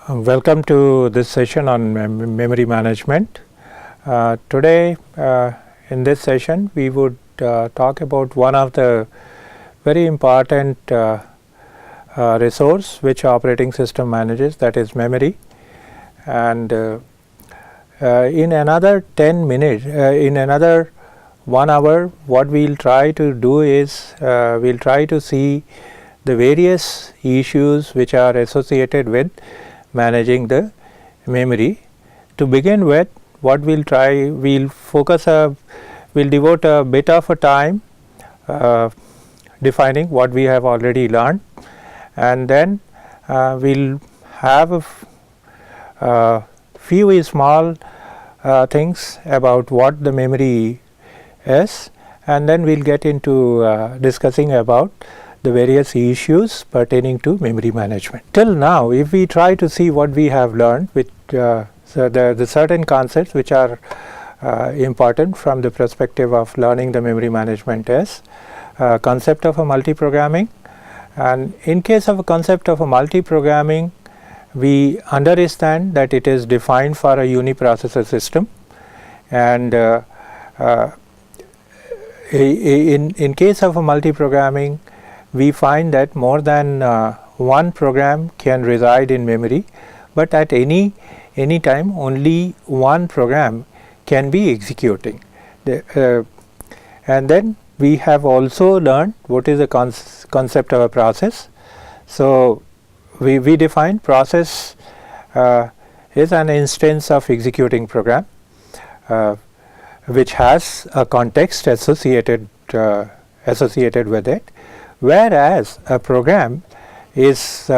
Welcome to this session on memory management. Today in this session we would talk about one of the very important resource which operating system manages, that is memory. And in another 10 minutes, in another 1 hour, what we will try to do is we will try to see the various issues which are associated with managing the memory. To begin with, what we will try, we will focus we will devote a bit of a time defining what we have already learned, and then we will have a few small things about what the memory is, and then we will get into discussing about the various issues pertaining to memory management. Till now, if we try to see what we have learned, with so the certain concepts which are important from the perspective of learning the memory management is concept of a multiprogramming. And in case of a concept of a multiprogramming, we understand that it is defined for a uniprocessor system, and in case of a multiprogramming, we find that more than one program can reside in memory, but at any time only one program can be executing. And then we have also learned what is the concept of a process. So we define process is an instance of executing program which has a context associated with it, whereas a program is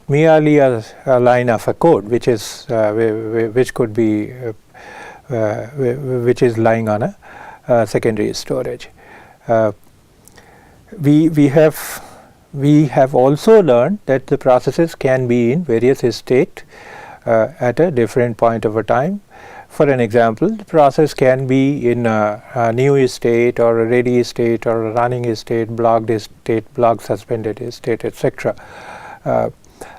merely a line of a code which is which could be which is lying on a secondary storage. We have also learned that the processes can be in various state at a different point of a time. For an example, the process can be in a new state or a ready state or a running state, blocked state, blocked suspended state, etc.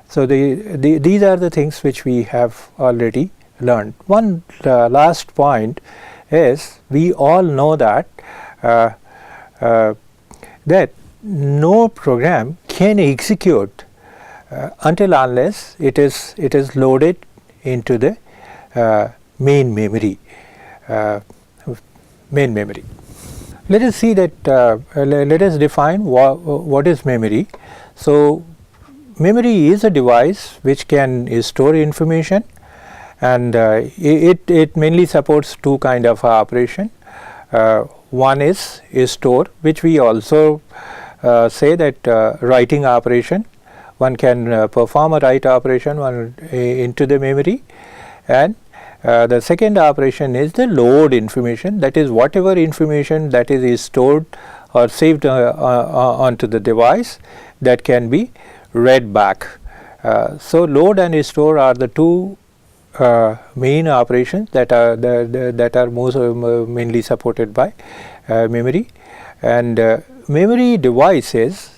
So these are the things which we have already learned. One last point is, we all know that that no program can execute until unless it is loaded into the main memory. Let us see that. Let us define what is memory. So memory is a device which can store information, and it mainly supports two kind of operation. One is store, which we also say that writing operation. One can perform a write operation into the memory, and the second operation is the load information, that is whatever information that is stored or saved onto the device that can be read back. So load and store are the two main operations that are most mainly supported by memory. And memory devices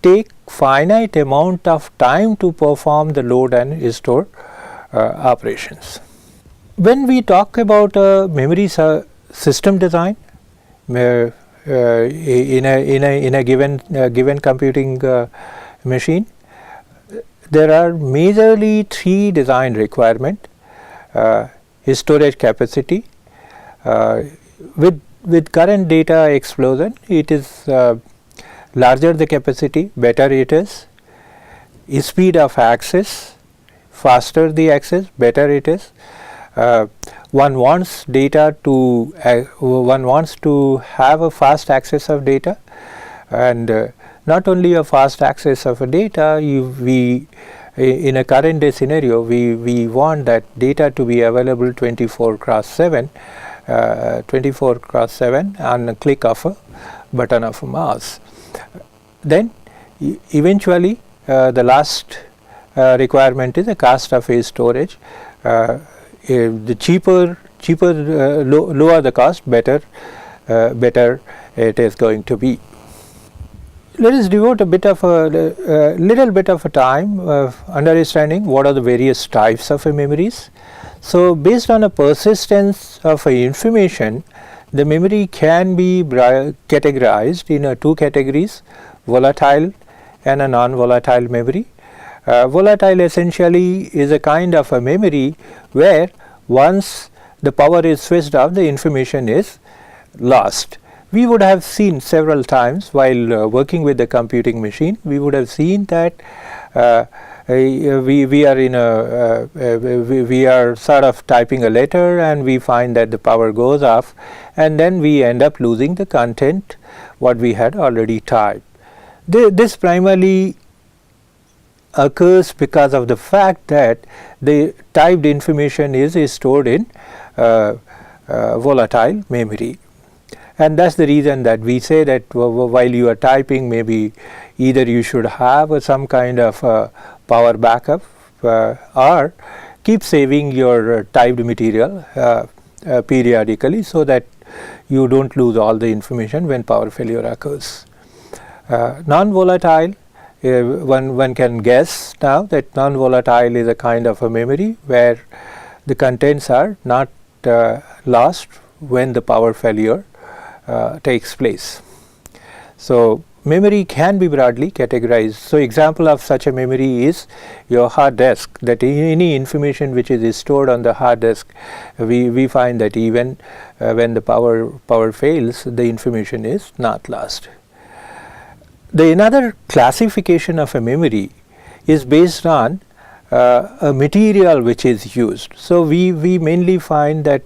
take finite amount of time to perform the load and store operations. When we talk about memory system design in a given computing machine, there are majorly three design requirement. Storage capacity. With current data explosion, it is larger the capacity, better it is. Speed of access, faster the access, better it is. One wants data to one wants to have a fast access of data, and not only a fast access of a data, in a current day scenario, we want that data to be available 24/7 on a click of a button of a mouse. Then eventually the last requirement is the cost of a storage. The lower the cost, better it is going to be. let us devote a bit of little bit of a time understanding what are the various types of memories. So, based on a persistence of information, the memory can be categorized in two categories, volatile and a non-volatile memory. Volatile essentially is a kind of a memory where once the power is switched off, the information is lost. We would have seen several times while working with the computing machine, we would have seen that we are in a we are sort of typing a letter and we find that the power goes off, and then we end up losing the content what we had already typed. This primarily occurs because of the fact that the typed information is stored in volatile memory. And that is the reason that we say that while you are typing, maybe either you should have some kind of power backup or keep saving your typed material periodically, so that you do not lose all the information when power failure occurs. Non-volatile, one can guess now that non-volatile is a kind of a memory where the contents are not lost when the power failure takes place. So, memory can be broadly categorized. So, example of such a memory is your hard disk, that any information which is stored on the hard disk, we find that even when the power fails, the information is not lost. The another classification of a memory is based on a material which is used. So, we mainly find that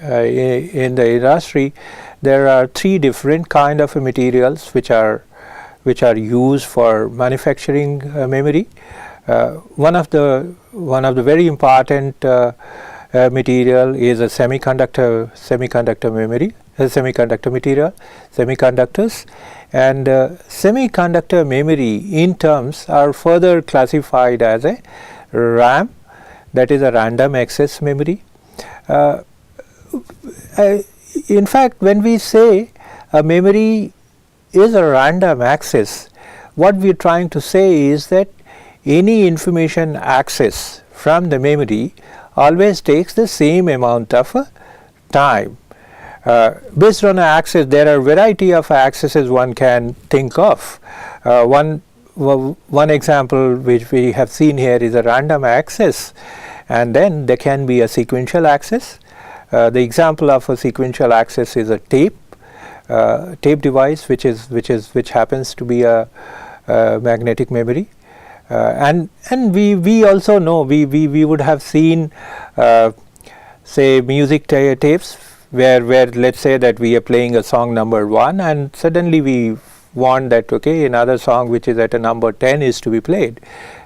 in the industry there are three different kind of materials which are used for manufacturing memory. One of the very important material is a semiconductor memory, semiconductor material, semiconductors, and semiconductor memory in terms are further classified as a RAM, that is a random access memory. In fact, when we say a memory is a random access, what we are trying to say is that any information access from the memory always takes the same amount of time. Based on access, there are variety of accesses one can think of. One example which we have seen here is a random access, and then there can be a sequential access. The example of a sequential access is a tape device, which happens to be a magnetic memory. And we also know we would have seen say music tapes where let us say that we are playing a song number 1 and suddenly we want that another song which is at a number 10 is to be played.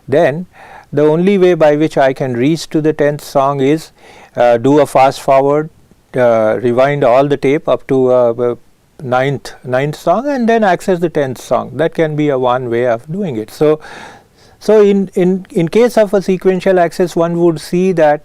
Then the only way by which I can reach to the 10th song is do a fast forward, rewind all the tape up to ninth song and then access the 10th song. That can be a one way of doing it. So in case of a sequential access, one would see that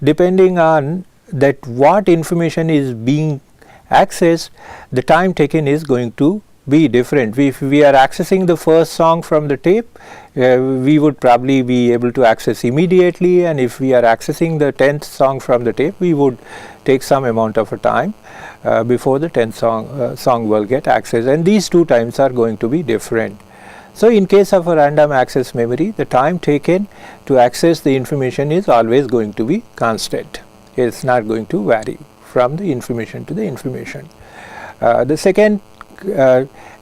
depending on that what information is being accessed, the time taken is going to be different. If we are accessing the first song from the tape, we would probably be able to access immediately, and if we are accessing the 10th song from the tape, we would take some amount of a time before the 10th song will get accessed, and these two times are going to be different. So in case of a random access memory, the time taken to access the information is always going to be constant. It is not going to vary from the information to the information. The second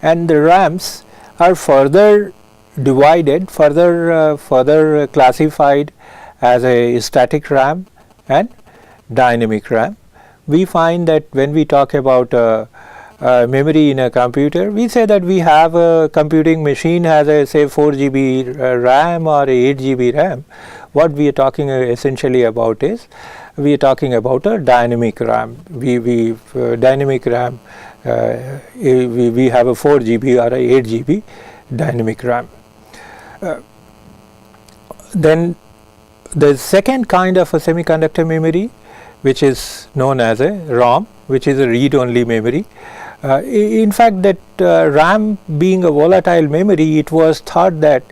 and the RAMs are further divided, further classified as a static RAM and dynamic RAM. We find that when we talk about memory in a computer, we say that we have a computing machine has a say 4 GB RAM or a 8 GB RAM. What we are talking essentially about is we are talking about a dynamic RAM. Dynamic RAM, we have a 4 GB or a 8 GB dynamic RAM. Then the second kind of a semiconductor memory, which is known as a ROM, which is a read-only memory. In fact, that RAM being a volatile memory, it was thought that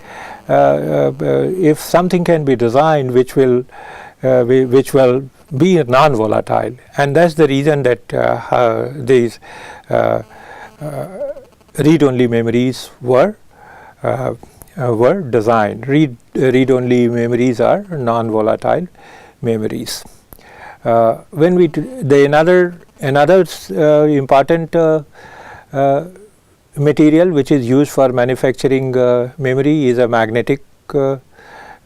if something can be designed which will be non-volatile, and that's the reason that these read-only memories were designed. Read-only memories are non-volatile memories. When we another important material which is used for manufacturing memory is a magnetic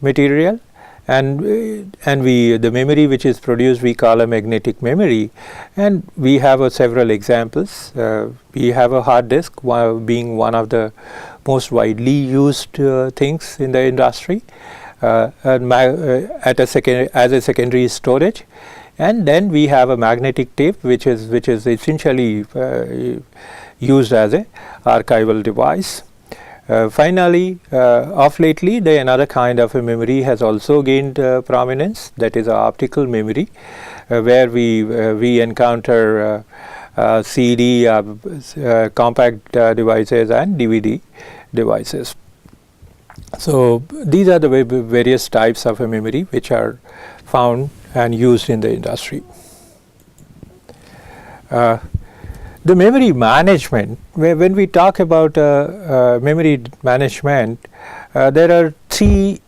material, and the memory which is produced we call a magnetic memory, and we have several examples. We have a hard disk being one of the most widely used things in the industry as a secondary storage. And then we have a magnetic tape which is essentially used as a archival device. Finally, of lately, another kind of a memory has also gained prominence, that is optical memory, where we encounter CD, compact devices and DVD devices. So these are the various types of a memory which are found and used in the industry. The memory management, when we talk about memory management, there are three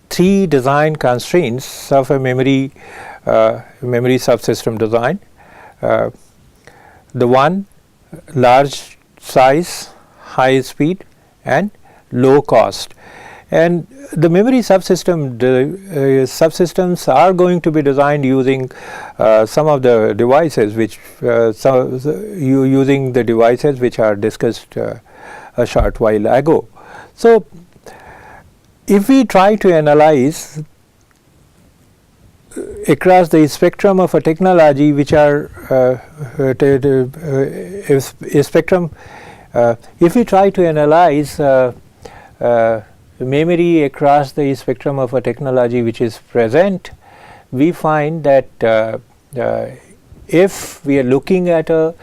design constraints of a memory subsystem design. The one, large size, high speed and low cost. And the memory subsystems are going to be designed using some of the devices using the devices which are discussed a short while ago. So if we try to analyze across the spectrum of a technology which are if we try to analyze memory across the spectrum of a technology which is present, we find that if we are looking at a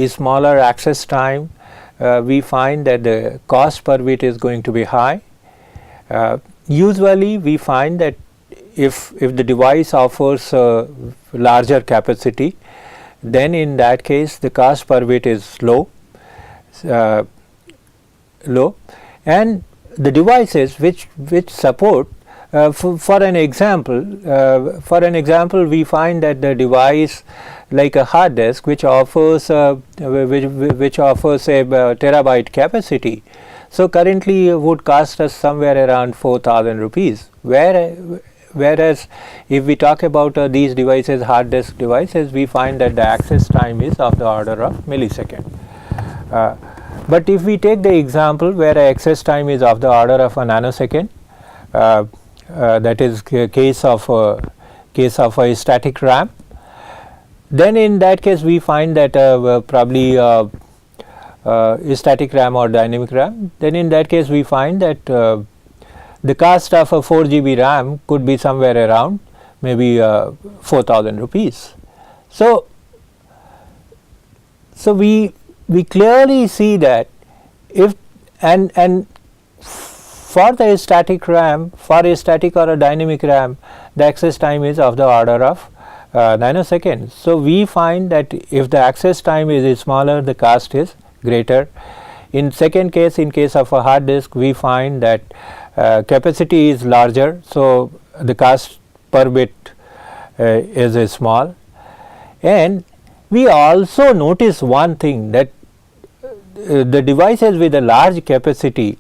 smaller access time, we find that the cost per bit is going to be high. Usually we find that if the device offers a larger capacity, then in that case the cost per bit is low, and the devices which support for an example we find that the device like a hard disk which offers a terabyte capacity, so currently would cost us somewhere around 4,000 rupees, whereas if we talk about these devices, hard disk devices, we find that the access time is of the order of millisecond. But if we take the example where access time is of the order of a nanosecond, that is case of a static RAM, then in that case we find that probably static RAM or dynamic RAM, then in that case we find that the cost of a 4 GB RAM could be somewhere around maybe 4,000 rupees. So we clearly see that if and for the static RAM, for a static or a dynamic RAM, the access time is of the order of nanoseconds. So we find that if the access time is smaller, the cost is greater. In second case, in case of a hard disk, we find that capacity is larger, so the cost per bit is small. And we also notice one thing, that the devices with a large capacity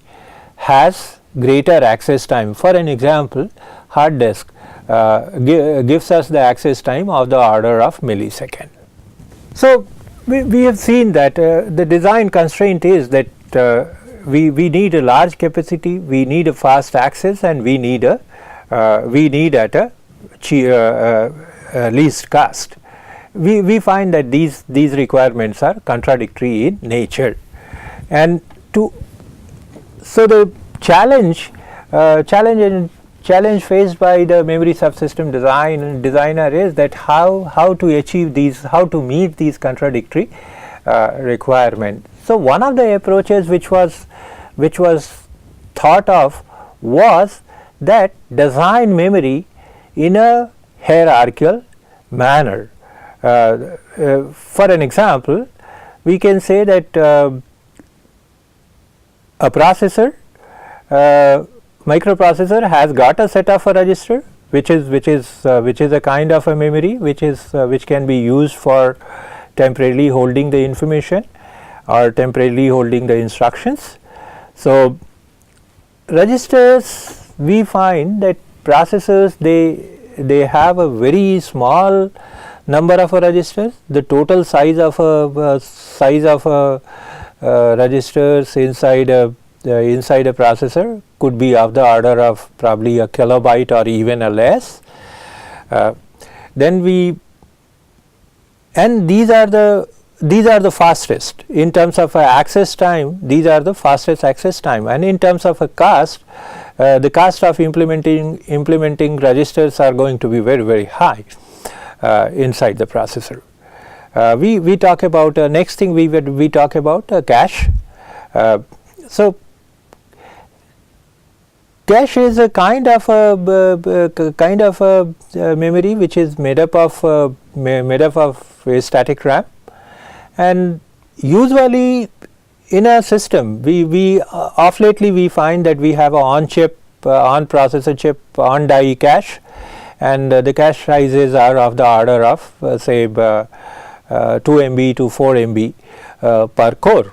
has greater access time. For an example, hard disk gives us the access time of the order of millisecond. So we have seen that the design constraint is that we need a large capacity, we need a fast access, and we need at a least cost. We find that these requirements are contradictory in nature, and so the challenge faced by the memory subsystem designer is that how to achieve these, how to meet these contradictory requirement. So one of the approaches which was thought of was that design memory in a hierarchical manner. For an example, we can say that a processor, microprocessor, has got a set of a register which is a kind of a memory which can be used for temporarily holding the information or temporarily holding the instructions. So registers, we find that processors they have a very small number of registers. The total size of registers inside a processor could be of the order of probably a kilobyte or even a less. These are the fastest in terms of access time. These are the fastest access time, and in terms of a cost, the cost of implementing registers are going to be very high inside the processor. We talk about next thing we talk about cache. So cache is a kind of a memory which is made up of a static RAM, and usually in a system we of lately we find that we have a on processor chip on die cache, and the cache sizes are of the order of say 2 MB to 4 MB per core.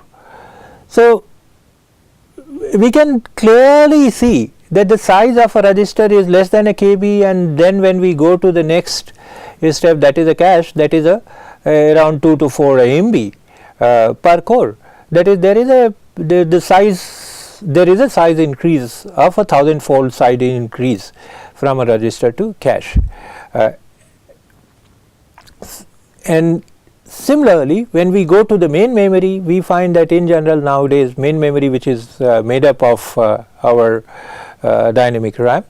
So we can clearly see that the size of a register is less than a KB, and then when we go to the next step, that is a cache, that is around 2 to 4 MB per core. That is, there is a size increase of 1,000-fold size increase from a register to cache. And similarly, when we go to the main memory, we find that in general nowadays main memory, which is made up of our dynamic RAM,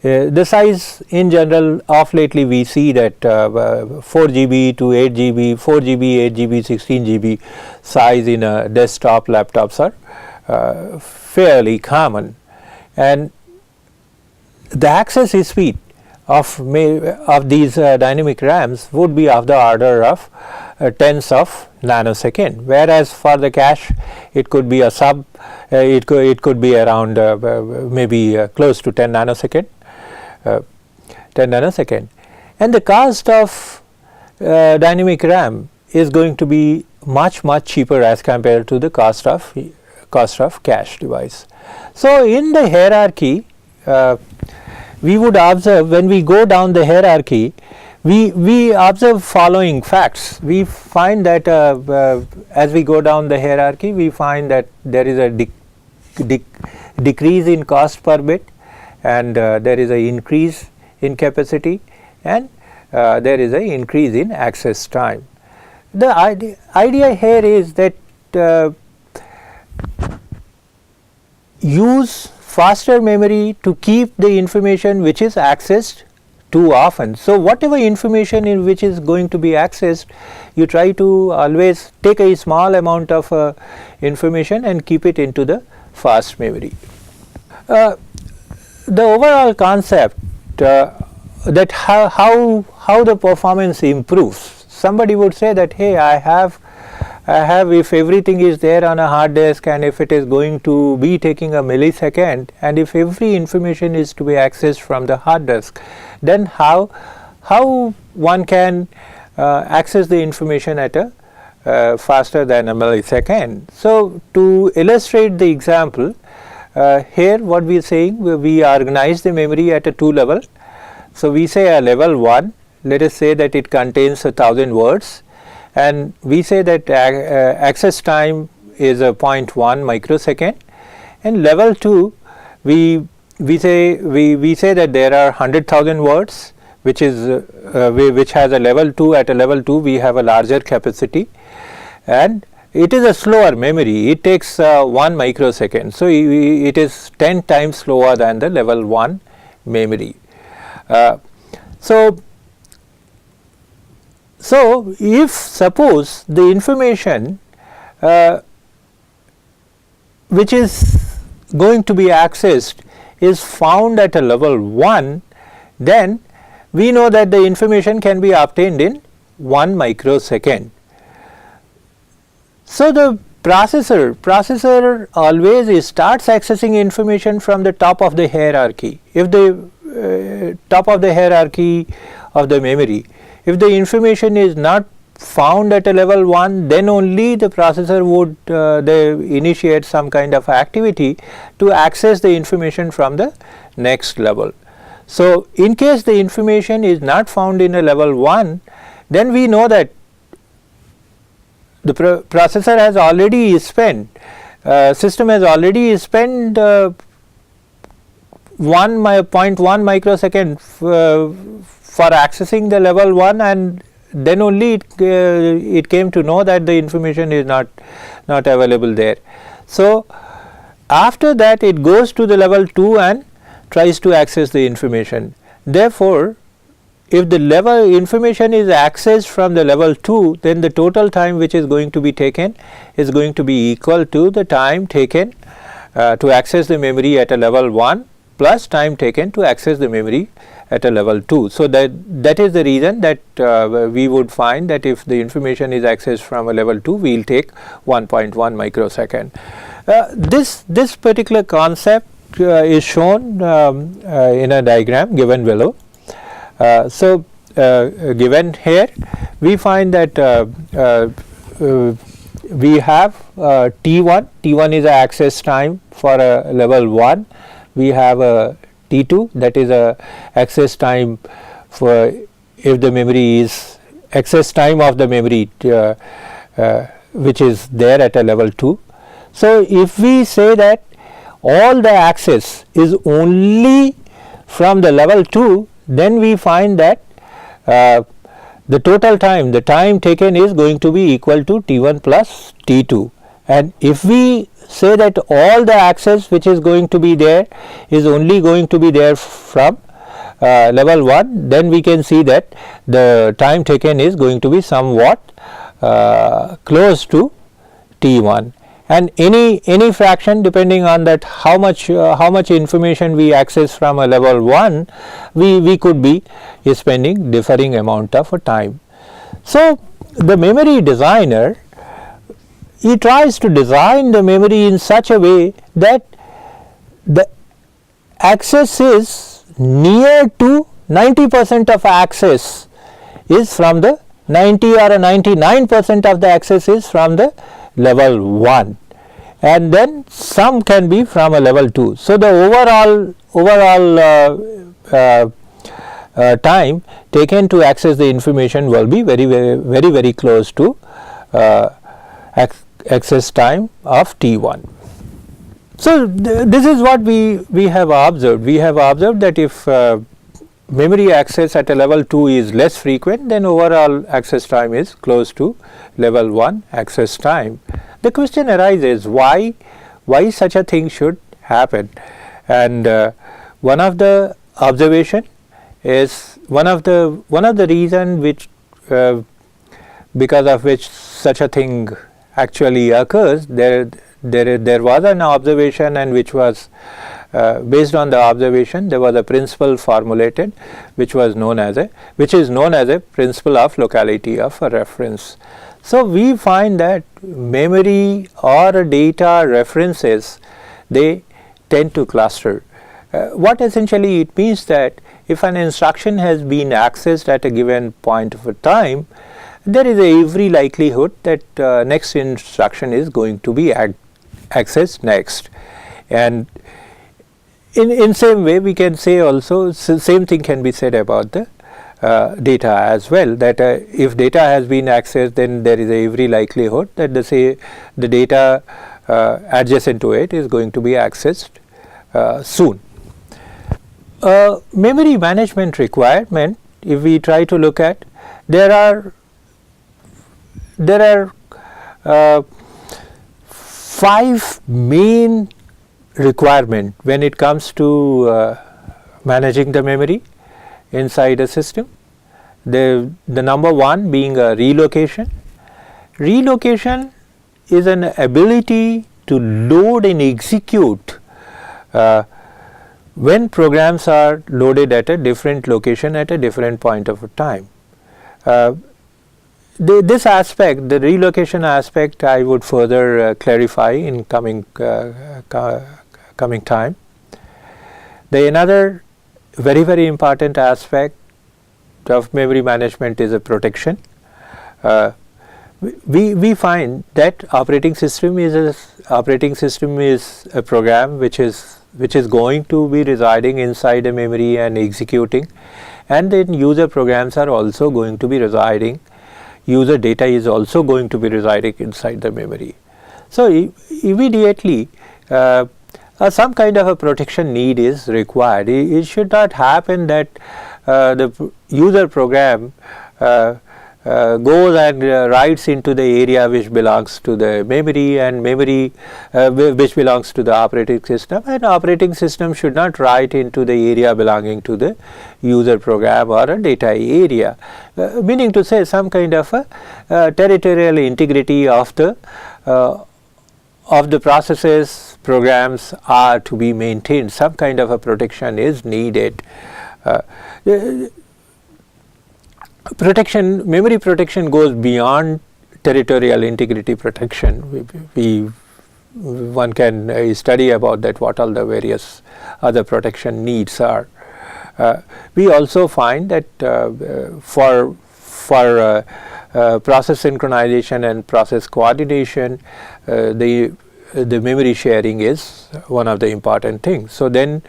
the size in general of lately we see that 4 GB to 8 GB, 4 GB, 8 GB, 16 GB size in a desktop laptops are fairly common, and the access speed of these dynamic RAMs would be of the order of tens of nanosecond, whereas for the cache it could be a it could be around maybe close to 10 nanosecond. And the cost of dynamic RAM is going to be much cheaper as compared to the cost of cache device. So in the hierarchy, we would observe, when we go down the hierarchy, we observe following facts. We find that as we go down the hierarchy, we find that there is a decrease in cost per bit, and there is an increase in capacity, and there is an increase in access time. The idea here is that use faster memory to keep the information which is accessed too often. So whatever information in which is going to be accessed, you try to always take a small amount of information and keep it into the fast memory. The overall concept that how the performance improves. Somebody would say that, hey, I have if everything is there on a hard disk, and if it is going to be taking a millisecond, and if every information is to be accessed from the hard disk, then how one can access the information at a faster than a millisecond. So to illustrate the example, here what we are saying, we organize the memory at a 2 level. So we say a level 1, let us say that it contains 1,000 words, and we say that access time is a 0.1 microsecond, and level 2 we say that there are 100,000 words, which has a level 2. At a level 2 we have a larger capacity, and it is a slower memory. It takes 1 microsecond, so it is 10 times slower than the level 1 memory. So So, if suppose the information which is going to be accessed is found at a level 1, then we know that the information can be obtained in 1 microsecond. So, the processor always starts accessing information from the top of the hierarchy. If the top of the hierarchy of the memory, if the information is not found at a level 1, then only the processor would initiate some kind of activity to access the information from the next level. So, in case the information is not found in a level 1, then we know that the processor has already spent, system has already spent 0.1 microsecond for accessing the level 1, and then only it came to know that the information is not available there. So, after that it goes to the level 2 and tries to access the information. Therefore, if the level information is accessed from the level 2, then the total time which is going to be taken is going to be equal to the time taken to access the memory at a level 1 plus time taken to access the memory at a level 2. So, that is the reason that we would find that if the information is accessed from a level 2, we will take 1.1 microsecond. This particular concept is shown in a diagram given below. So, given here we find that we have T1 is a access time for a level 1, we have a T2, that is a access time for if the memory is access time of the memory which is there at a level 2. So, if we say that all the access is only from the level 2, then we find that the total time, the time taken is going to be equal to T1 plus T2. And if we say that all the access which is going to be there is only going to be there from level 1, then we can see that the time taken is going to be somewhat close to T1. And any fraction, depending on that how much information we access from a level 1, we could be spending differing amount of time. So, the memory designer, he tries to design the memory in such a way that the access is near to 90% of access is from the 90 or 99% of the access is from the level 1, and then some can be from a level 2. So, the overall time taken to access the information will be very close to access time of T1. So, this is what we have observed. We have observed that if memory access at a level 2 is less frequent, then overall access time is close to level 1 access time. The question arises, why such a thing should happen? And one of the observation is one of the reason which because of which such a thing actually occurs. There was an observation, and which was based on the observation there was a principle formulated which is known as a principle of locality of a reference. So, we find that memory or data references, they tend to cluster. What essentially it means that if an instruction has been accessed at a given point of a time, there is every likelihood that next instruction is going to be accessed next. And in same way we can say also, same thing can be said about the data as well, that if data has been accessed, then there is every likelihood that the data adjacent to it is going to be accessed soon. Memory management requirement, if we try to look at, there are 5 main requirement when it comes to managing the memory inside a system. The number one being a relocation. Relocation is an ability to load and execute when programs are loaded at a different location at a different point of time. This aspect, the relocation aspect, I would further clarify in coming time. The another very important aspect of memory management is a protection. We find that operating system is a program which is going to be residing inside a memory and executing, and then user programs are also going to be residing. User data is also going to be residing inside the memory. So immediately some kind of a protection need is required. It should not happen that the user program goes and writes into the area which belongs to the memory, and memory which belongs to the operating system, and operating system should not write into the area belonging to the user program or a data area, meaning to say some kind of a territorial integrity of the processes, programs are to be maintained. Some kind of a protection is needed. Memory protection goes beyond territorial integrity protection. One can study about that, what all the various other protection needs are. We also find that for process synchronization and process coordination, the memory sharing is one of the important things. So then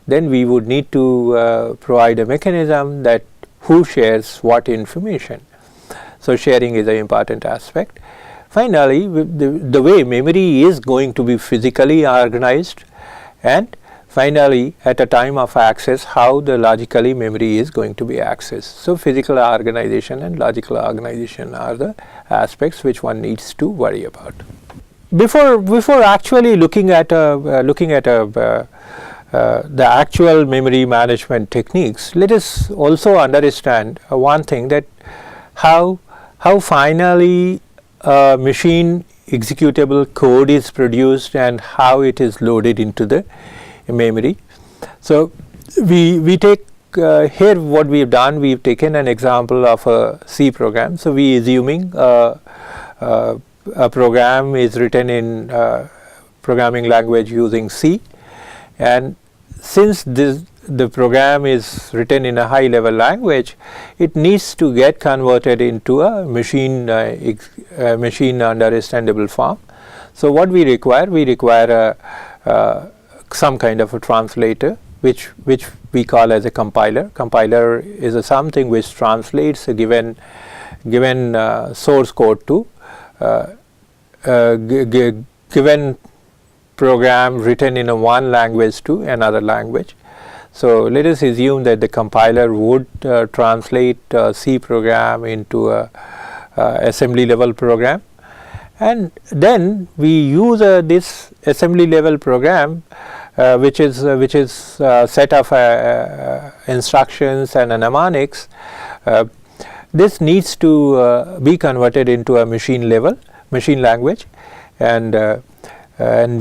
we would need to provide a mechanism that who shares what information. So sharing is an important aspect. Finally, the way memory is going to be physically organized, and finally at a time of access, how the logically memory is going to be accessed. So physical organization and logical organization are the aspects which one needs to worry about. Before actually looking at the actual memory management techniques, let us also understand one thing, that how finally machine executable code is produced and how it is loaded into the memory. So we take here what we have done, we have taken an example of a C program. So we assuming a program is written in programming language using C, and since the program is written in a high level language, it needs to get converted into a machine understandable form. So what we require some kind of a translator which we call as a compiler. Compiler is something which translates a given source code to given program written in one language to another language. So let us assume that the compiler would translate a C program into a assembly level program, and then we use this assembly level program which is set of instructions and mnemonics. This needs to be converted into a machine language, and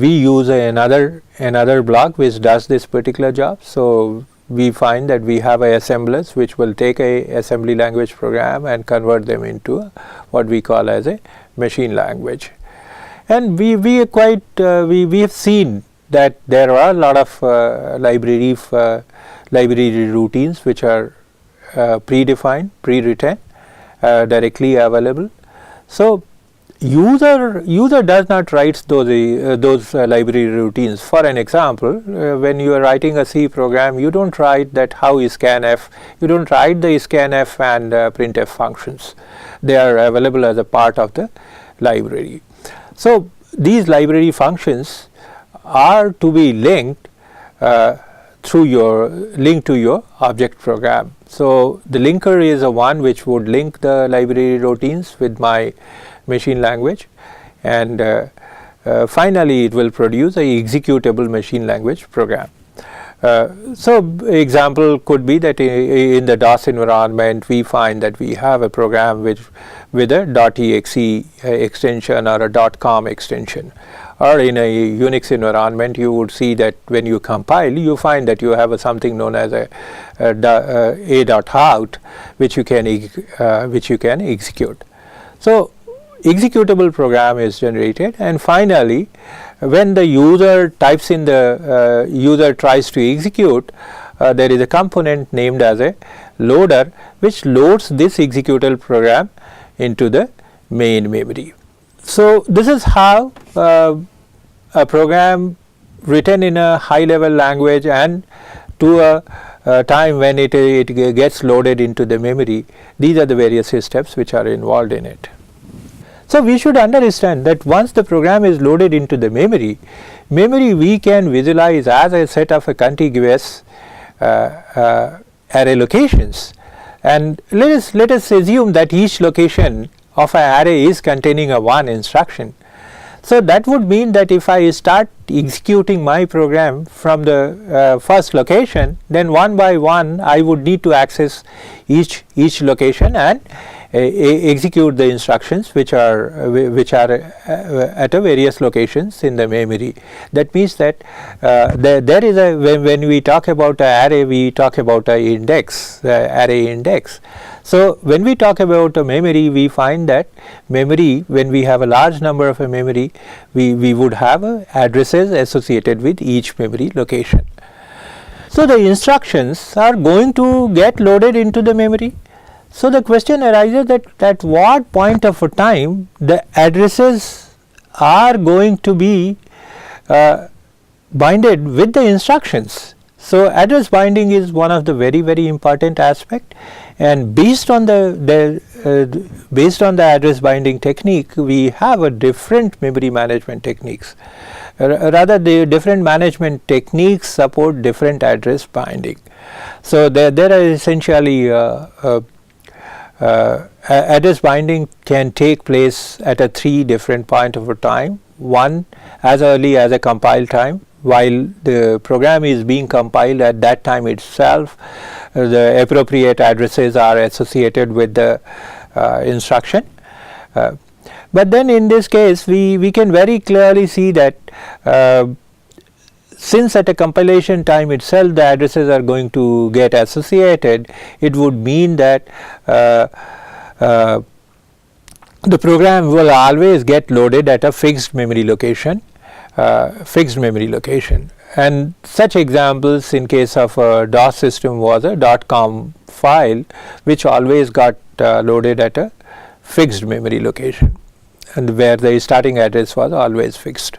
we use another block which does this particular job. So we find that we have assemblers which will take a assembly language program and convert them into what we call as a machine language. And we have seen that there are a lot of library routines which are predefined, pre-written, directly available. So user does not write those library routines. For an example, when you are writing a C program, you don't write that how scanf, you don't write the scanf and printf functions. They are available as a part of the library. So these library functions are to be linked to your object program. So the linker is a one which would link the library routines with my machine language, and finally it will produce a executable machine language program. So example could be that in the DOS environment we find that we have a program with a .exe extension or a .com extension, or in a Unix environment you would see that when you compile you find that you have something known as a.out which you can execute. So executable program is generated, and finally when the user types in the user tries to execute, there is a component named as a loader which loads this executable program into the main memory. So this is how a program written in a high level language and to a time when it gets loaded into the memory, these are the various steps which are involved in it. So we should understand that once the program is loaded into the memory we can visualize as a set of a contiguous array locations, and let us assume that each location of an array is containing a one instruction. So that would mean that if I start executing my program from the first location, then one by one I would need to access each location and execute the instructions which are at a various locations in the memory. That means that there is a, when we talk about an array, we talk about an index, array index. So when we talk about a memory, we find that memory, when we have a large number of a memory, we would have addresses associated with each memory location. So the instructions are going to get loaded into the memory. So the question arises that at what point of a time the addresses are going to be binded with the instructions. So address binding is one of the very important aspect, and based on the address binding technique we have a different memory management techniques. Rather, the different management techniques support different address binding. So there are essentially address binding can take place at a 3 different point of a time. One, as early as a compile time, while the program is being compiled at that time itself, the appropriate addresses are associated with the instruction. But then in this case we can very clearly see that since at a compilation time itself the addresses are going to get associated, it would mean that the program will always get loaded at a fixed memory location, and such examples in case of a DOS system was a .com file which always got loaded at a fixed memory location, and where the starting address was always fixed,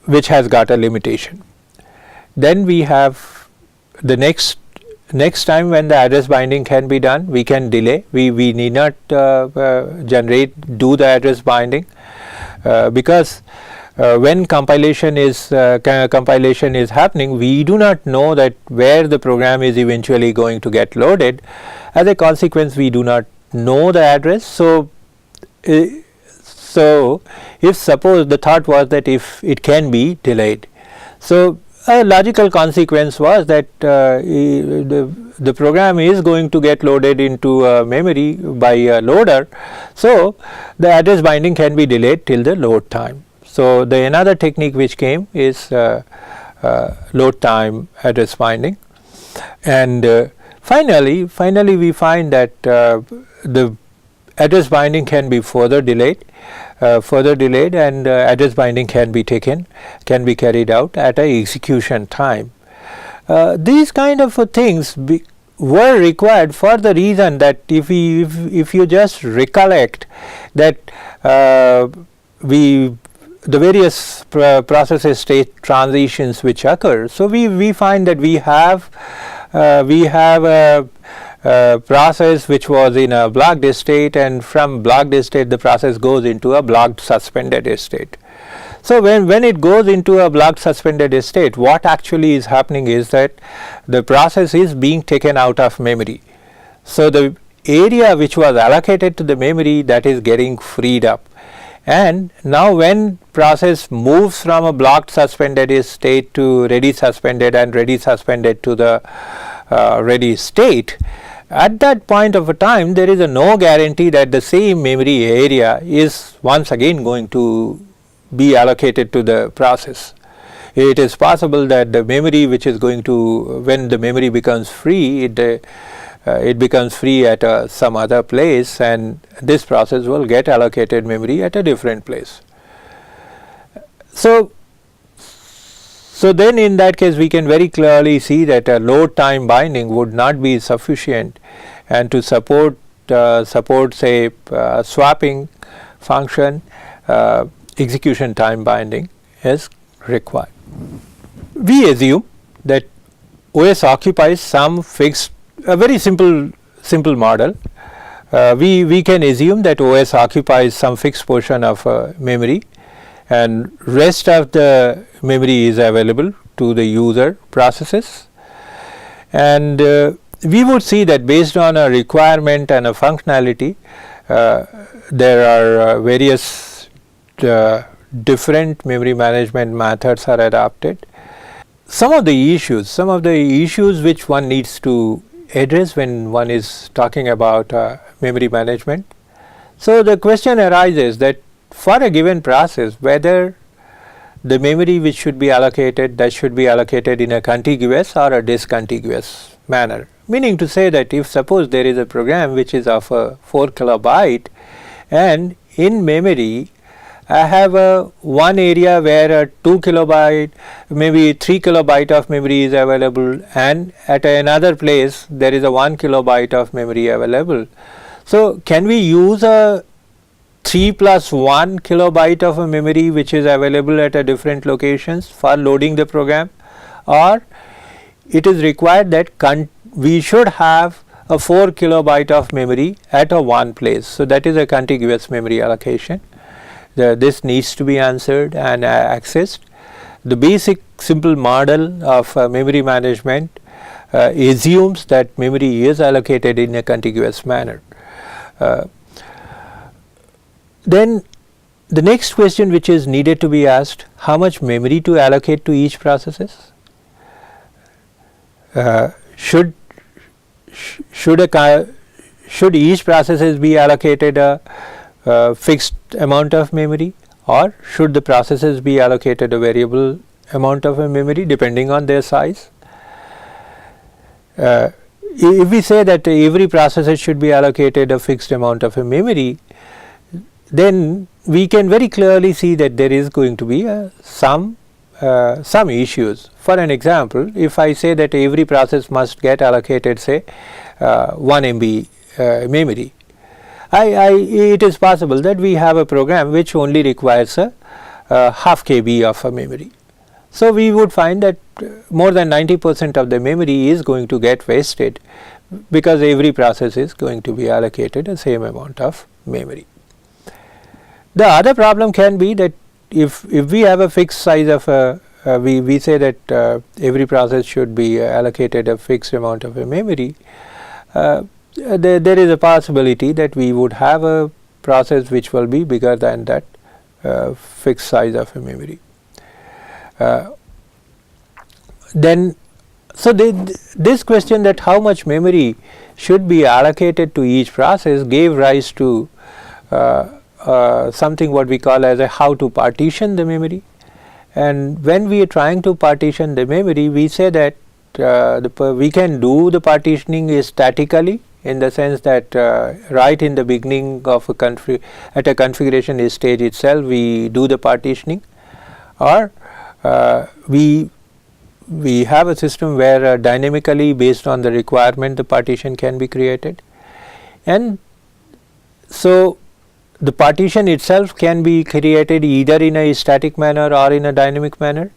which has got a limitation. Then we have the next time when the address binding can be done, we can delay. We need not do the address binding because when compilation is happening, we do not know that where the program is eventually going to get loaded. As a consequence, we do not know the address. So if suppose the thought was that if it can be delayed, so a logical consequence was that the program is going to get loaded into memory by a loader, so the address binding can be delayed till the load time. So the another technique which came is load time address binding, and finally we find that the address binding can be further delayed, and address binding can be carried out at a execution time. These kind of things were required for the reason that if you just recollect that the various process state transitions which occur, so we find that we have a process which was in a blocked state, and from blocked state the process goes into a blocked suspended state. So when it goes into a blocked suspended state, what actually is happening is that the process is being taken out of memory. So the area which was allocated to the memory, that is getting freed up, and now when process moves from a blocked suspended state to ready suspended and ready suspended to the ready state, at that point of a time there is no guarantee that the same memory area is once again going to be allocated to the process. It is possible that the memory which is going to, when the memory becomes free, it becomes free at some other place, and this process will get allocated memory at a different place. So then in that case we can very clearly see that a load time binding would not be sufficient, and to support say swapping function, execution time binding is required. We assume that OS occupies some fixed, a very simple model. We can assume that OS occupies some fixed portion of memory, and rest of the memory is available to the user processes, and we would see that based on a requirement and a functionality, there are various different memory management methods are adopted. Some of the issues which one needs to address when one is talking about memory management. So the question arises that for a given process, whether the memory which should be allocated, that should be allocated in a contiguous or a discontiguous manner. Meaning to say that if suppose there is a program which is of a 4 kilobyte, and in memory I have a one area where a 2 kilobyte, maybe 3 kilobyte of memory is available, and at another place there is a 1 kilobyte of memory available. So can we use a 3 plus 1 kilobyte of a memory which is available at a different locations for loading the program, or it is required that we should have a 4 kilobyte of memory at a one place. So that is a contiguous memory allocation. This needs to be answered and accessed. The basic simple model of memory management assumes that memory is allocated in a contiguous manner. Then the next question which is needed to be asked, how much memory to allocate to each processes? Should each processes be allocated a fixed amount of memory, or should the processes be allocated a variable amount of a memory depending on their size? If we say that every processor should be allocated a fixed amount of a memory, then we can very clearly see that there is going to be some issues. For an example, if I say that every process must get allocated say 1 MB memory, it is possible that we have a program which only requires a half KB of a memory. So we would find that more than 90% of the memory is going to get wasted, because every process is going to be allocated the same amount of memory. The other problem can be that if we have a fixed size of we say that every process should be allocated a fixed amount of a memory, there is a possibility that we would have a process which will be bigger than that fixed size of a memory. This question that how much memory should be allocated to each process gave rise to something what we call as a how to partition the memory. And when we are trying to partition the memory, we say that we can do the partitioning statically, in the sense that right in the beginning of at a configuration stage itself we do the partitioning, or we have a system where dynamically based on the requirement the partition can be created. And so the partition itself can be created either in a static manner or in a dynamic manner,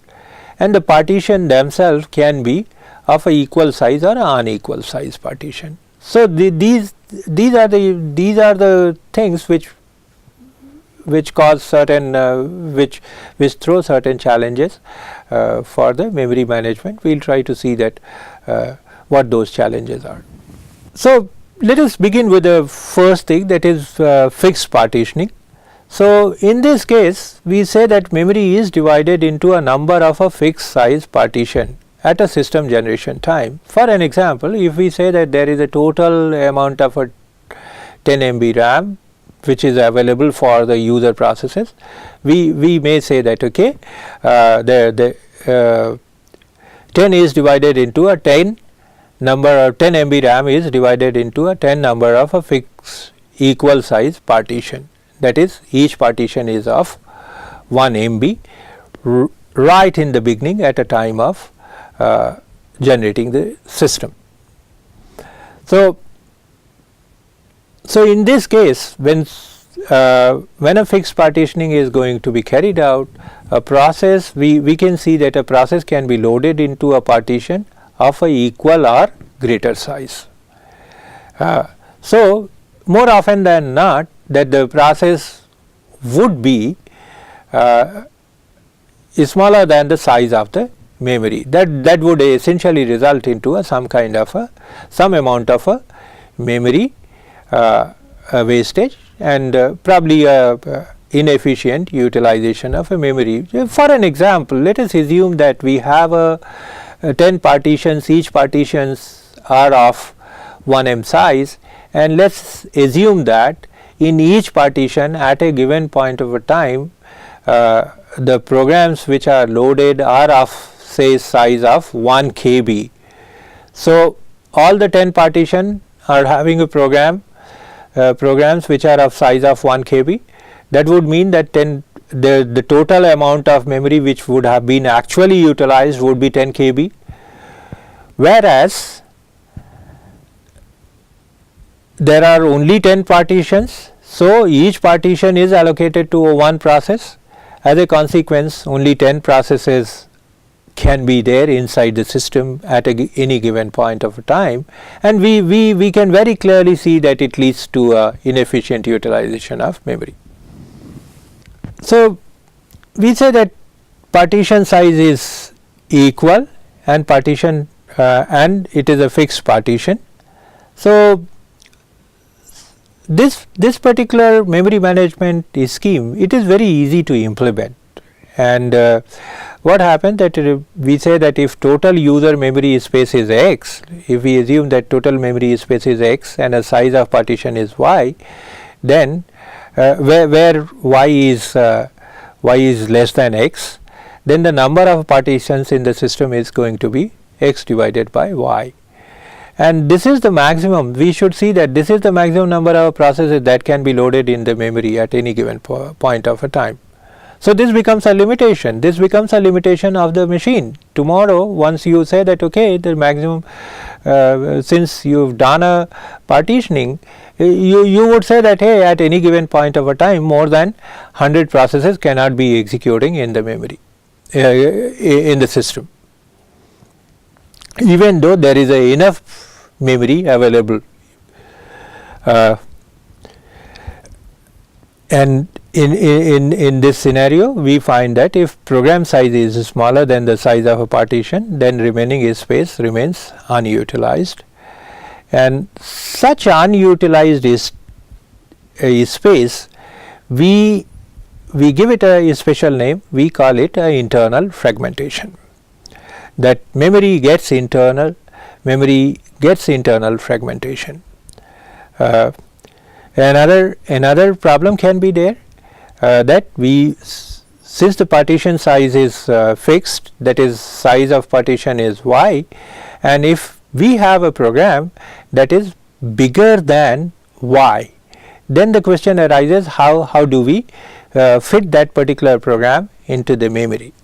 and the partition themselves can be of a equal size or unequal size partition. So these are the things which cause certain which throw certain challenges for the memory management. We will try to see that what those challenges are. So let us begin with the first thing, that is fixed partitioning. So, in this case we say that memory is divided into a number of a fixed size partition at a system generation time. For an example, if we say that there is a total amount of a 10 MB RAM which is available for the user processes, we may say that okay, the 10 is divided into a 10 number of 10 MB RAM is divided into a 10 number of a fixed equal size partition, that is each partition is of 1 MB right in the beginning at a time of generating the system. So, in this case when a fixed partitioning is going to be carried out, a process we can see that a process can be loaded into a partition of a equal or greater size. So, more often than not that the process would be smaller than the size of the memory, that would essentially result into some kind of some amount of a memory wastage and probably inefficient utilization of a memory. For an example, let us assume that we have 10 partitions, each partitions are of 1 M size, and let us assume that in each partition at a given point of a time the programs which are loaded are of say size of 1 KB. So, all the 10 partition are having a programs which are of size of 1 KB. That would mean that the total amount of memory which would have been actually utilized would be 10 KB, whereas there are only 10 partitions. So, each partition is allocated to one process. As a consequence, only 10 processes can be there inside the system at any given point of time, and we can very clearly see that it leads to inefficient utilization of memory. So, we say that partition size is equal and partition and it is a fixed partition. So, this particular memory management scheme, it is very easy to implement, and what happens that we say that if total user memory space is x, if we assume that total memory space is x and a size of partition is y, then where y is less than x, then the number of partitions in the system is going to be x divided by y. And this is the maximum, we should see that this is the maximum number of processes that can be loaded in the memory at any given point of a time. So, this becomes a limitation, of the machine. Tomorrow once you say that okay, the maximum since you have done a partitioning, you would say that hey, at any given point of a time more than 100 processes cannot be executing in the memory in the system, even though there is enough memory available. And in this scenario we find that if program size is smaller than the size of a partition, then remaining space remains unutilized, and such unutilized space we give it a special name, we call it internal fragmentation. That memory gets internal fragmentation. Another problem can be there, that since the partition size is fixed, that is size of partition is y, and if we have a program that is bigger than y, then the question arises, how do we fit that particular program into the memory.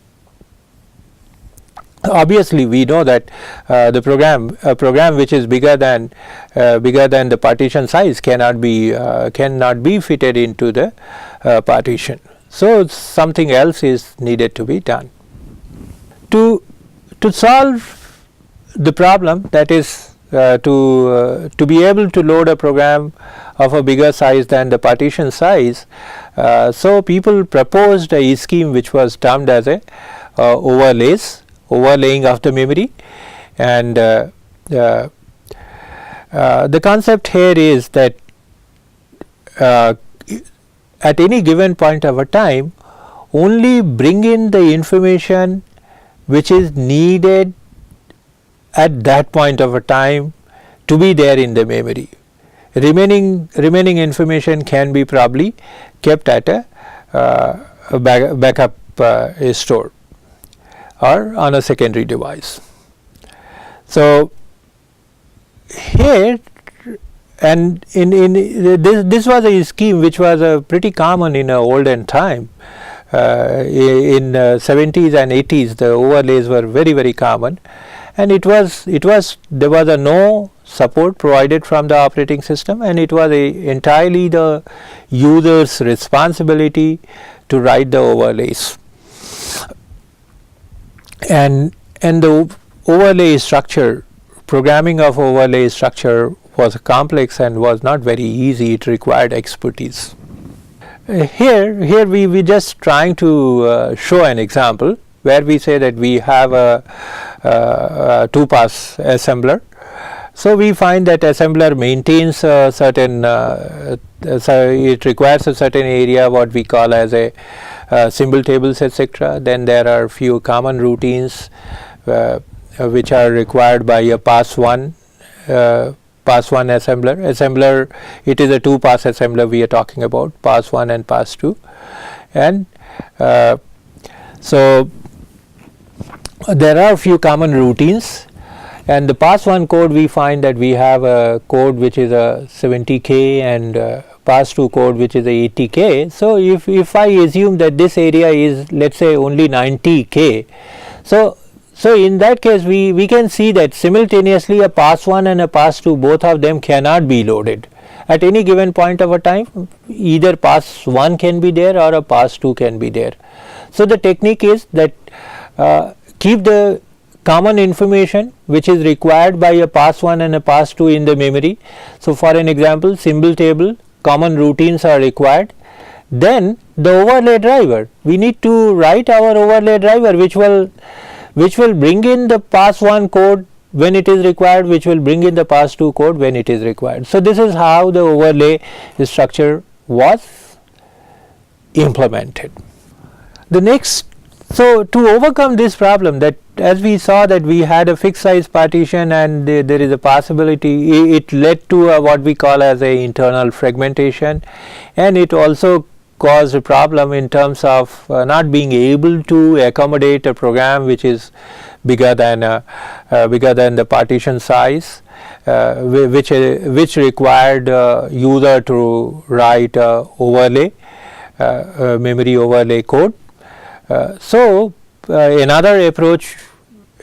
Obviously, we know that a program which is bigger than the partition size cannot be fitted into the partition. So, something else is needed to be done to solve the problem, that is to be able to load a program of a bigger size than the partition size. So, people proposed a scheme which was termed as a overlaying of the memory, and the concept here is that at any given point of a time only bring in the information which is needed at that point of a time to be there in the memory. Remaining information can be probably kept at a backup store or on a secondary device. So, here and in this was a scheme which was pretty common in olden time. In 70s and 80s the overlays were very common, and there was a no support provided from the operating system, and it was entirely the user's responsibility to write the overlays. And the overlay structure, programming of overlay structure was complex and was not very easy. It required expertise. Here we just trying to show an example where we say that we have a 2-pass assembler. So, we find that assembler maintains a certain it requires a certain area what we call as a symbol tables, etc. Then there are few common routines which are required by a pass 1 assembler. It is a 2-pass assembler we are talking about, pass 1 and pass 2, and so there are few common routines. And the pass 1 code, we find that we have a code which is a 70K and pass 2 code which is a 80K. So, if I assume that this area is, let us say, only 90K, so in that case we can see that simultaneously a pass 1 and a pass 2, both of them cannot be loaded at any given point of a time. Either pass 1 can be there or a pass 2 can be there. So, the technique is that keep the common information which is required by a pass 1 and a pass 2 in the memory. So, for an example, symbol table, common routines are required. Then the overlay driver, we need to write our overlay driver which will bring in the pass 1 code when it is required, which will bring in the pass 2 code when it is required. So, this is how the overlay structure was implemented. The next, so to overcome this problem, that as we saw that we had a fixed size partition and there is a possibility, it led to what we call as a internal fragmentation, and it also caused a problem in terms of not being able to accommodate a program which is bigger than the partition size, which required user to write overlay memory overlay code. So, another approach,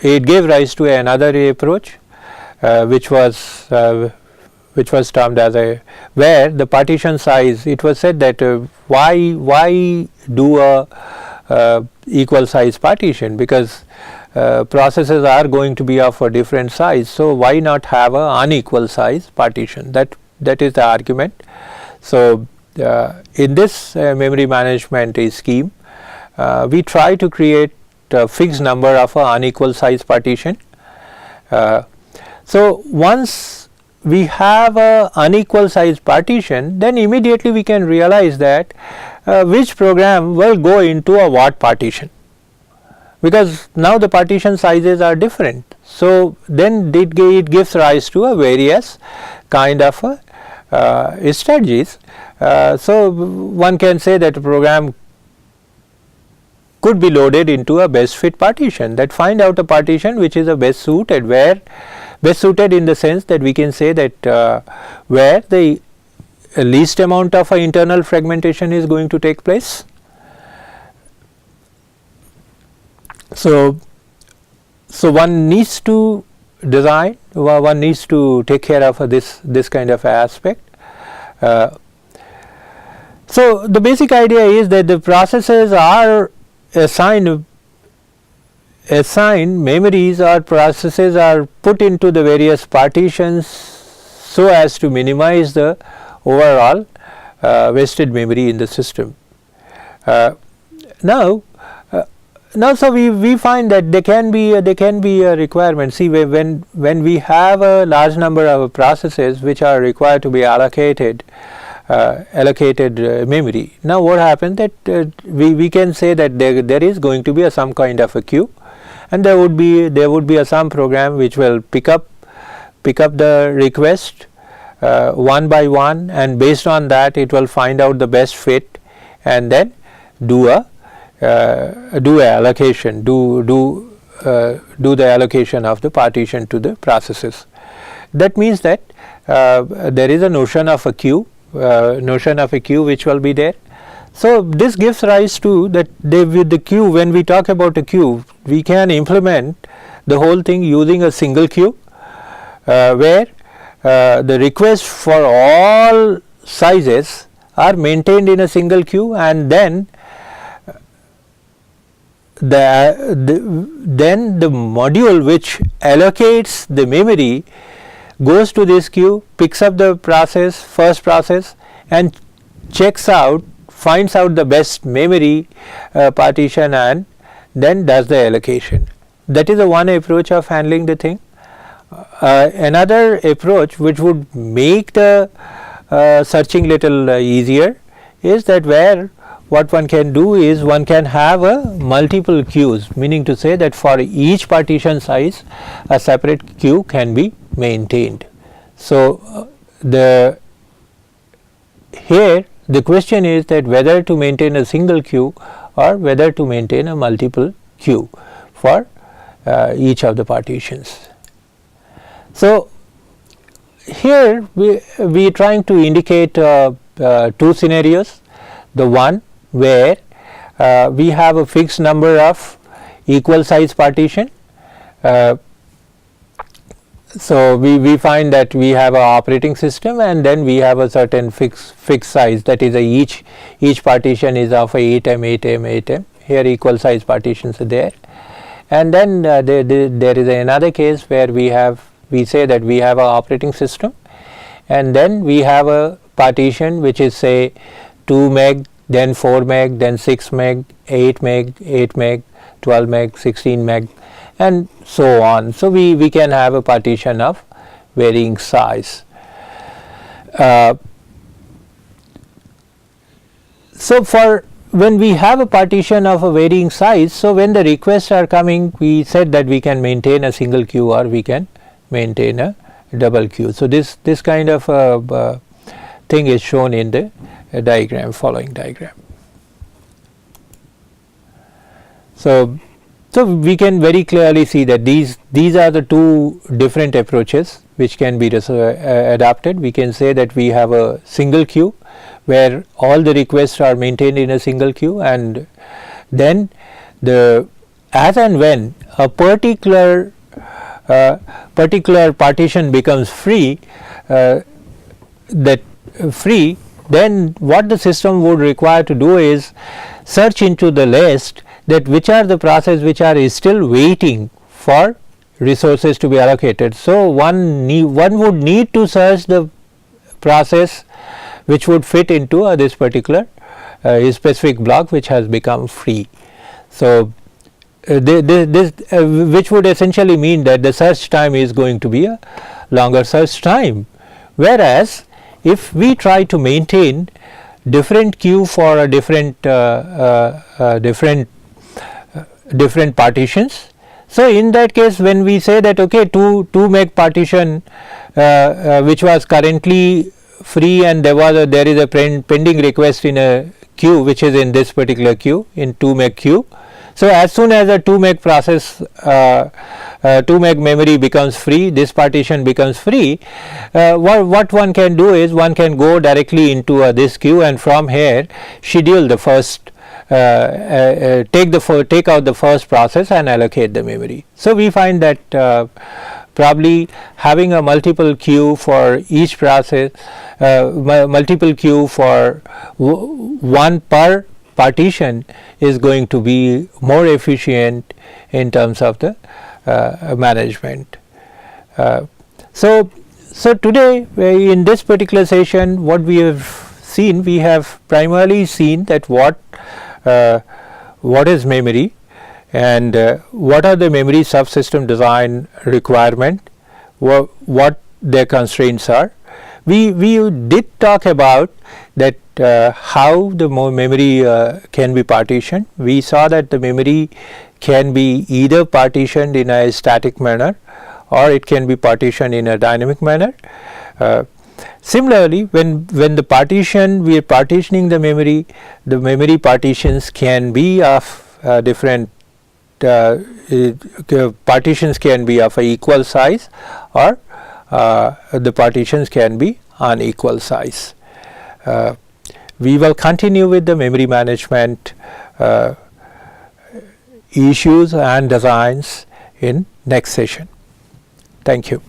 it gave rise to another approach which was termed as where the partition size, it was said that why do a equal size partition, because processes are going to be of a different size. So, why not have a unequal size partition? That is the argument. So, in this memory management scheme, we try to create a fixed number of a unequal size partition. So, once we have a unequal size partition, then immediately we can realize that which program will go into a what partition, because now the partition sizes are different. So, then it gives rise to a various kind of strategies. So, one can say that a program could be loaded into a best fit partition, that find out a partition which is a best suited, where best suited in the sense that we can say that where the least amount of internal fragmentation is going to take place. So, one needs to design, one needs to take care of this kind of aspect. So, the basic idea is that the processes are assigned memories, or processes are put into the various partitions so as to minimize the overall wasted memory in the system. Now, so we find that there can be a requirement. See, when we have a large number of processes which are required to be allocated allocated memory. Now what happens that we can say that there is going to be some kind of a queue, and there would be some program which will pick up the request one by one, and based on that it will find out the best fit and then do the allocation of the partition to the processes. That means that there is a notion of a queue which will be there. So this gives rise to that with the queue, when we talk about a queue, we can implement the whole thing using a single queue, where the requests for all sizes are maintained in a single queue, and then the module which allocates the memory goes to this queue, picks up the first process, and finds out the best memory partition, and then does the allocation. That is the one approach of handling the thing. Another approach which would make the searching little easier is that where what one can do is one can have multiple queues, meaning to say that for each partition size a separate queue can be maintained. So here the question is that whether to maintain a single queue or whether to maintain a multiple queue for each of the partitions. So here we are trying to indicate two scenarios. The one where we have a fixed number of equal size partition. So we find that we have an operating system, and then we have a certain fixed size, that is each partition is of 8M, 8M, 8M. Here equal size partitions are there. And then there is another case where we say that we have an operating system, and then we have a partition which is say 2 meg, then 4 meg, then 6 meg, 8 meg, 8 meg, 12 meg, 16 meg, and so on. So we can have a partition of varying size. So for when we have a partition of a varying size, so when the requests are coming, we said that we can maintain a single queue or we can maintain a double queue. So this kind of thing is shown in the following diagram. So we can very clearly see that these are the two different approaches which can be adopted. We can say that we have a single queue where all the requests are maintained in a single queue, and then as and when a particular partition becomes free, then what the system would require to do is search into the list that which are the processes which are still waiting for resources to be allocated. So one would need to search the process which would fit into this particular specific block which has become free. So this which would essentially mean that the search time is going to be a longer search time, whereas if we try to maintain different queue for a different partitions. So in that case, when we say that okay, 2 meg partition which was currently free, and there is a pending request in a queue which is in this particular queue, in 2 meg queue. So as soon as a 2 meg process 2 meg memory becomes free, this partition becomes free, what one can do is one can go directly into this queue, and from here schedule the first take out the first process and allocate the memory. So we find that probably having a multiple queue for each process, multiple queue for one per partition is going to be more efficient in terms of the management. So today in this particular session, what we have seen, we have primarily seen that what is memory, and what are the memory subsystem design requirement, what their constraints are. we did talk about that how the memory can be partitioned. We saw that the memory can be either partitioned in a static manner or it can be partitioned in a dynamic manner. Similarly, when the partition, we are partitioning the memory partitions can be of different partitions can be of a equal size, or the partitions can be unequal size. We will continue with the memory management issues and designs in next session. Thank you.